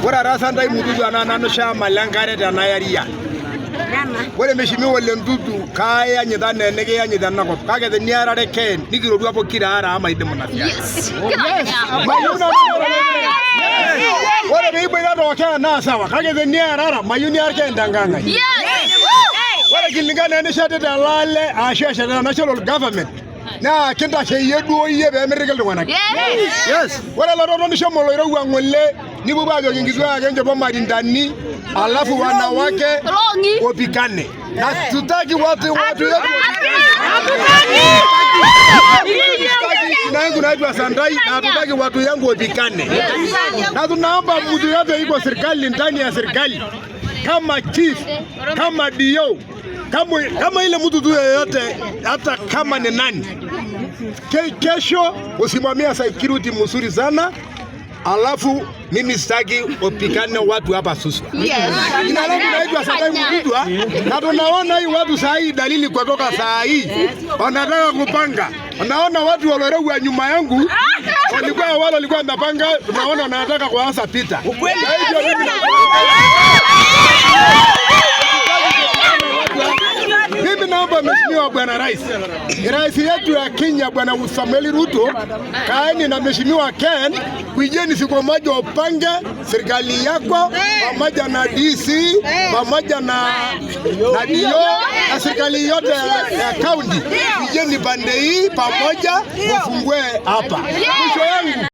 Ora rasa ndai mududu anana shamba langare tanayaria. Wale mheshimiwa wale ndudu kaya nyidane nege ya nyidana ko kage the niara de ken nigirodu hapo kirara ama ide munafia. Yes. Mayuna wale beibo ndo wakana na sawa kage the niara mayuni arke ndanganga. Yes. Wale kilingana ne shate dalale ashasha na national government. Na kenda sheyedu oye be merkel dwana. Yes. Wale la rono nisho molo ro wangole ni buba jo ngizwa agenje bomba ndani alafu wanawake wapikane. Na tutaki watu yetu. Nangu naitwa Sandai na tutaki watu yangu wapikane. Na tunaomba mtu yote iko serikali ndani ya serikali kama chief, kama dio, kama ile mtu tu yote hata kama ni nani. Kesho usimamia security mzuri sana. Alafu mimi sitaki upikane watu hapa Suswa. Yes. Jina langu naitwa Sandai Mkudwa na tunaona hii watu saa hii dalili kutoka saa hii. Wanataka kupanga. Unaona watu waliorewa nyuma yangu walikuwa wanapanga, tunaona wanataka kuanza pita. Mimi naomba mheshimiwa bwana rais yetu ya Kenya bwana Samuel Ruto kaeni na mheshimiwa Ken kujeni siku moja upange serikali yako pamoja na DC pamoja na dio na serikali yote ya county kujeni bande hii pamoja ufungue hapa. Mwisho yangu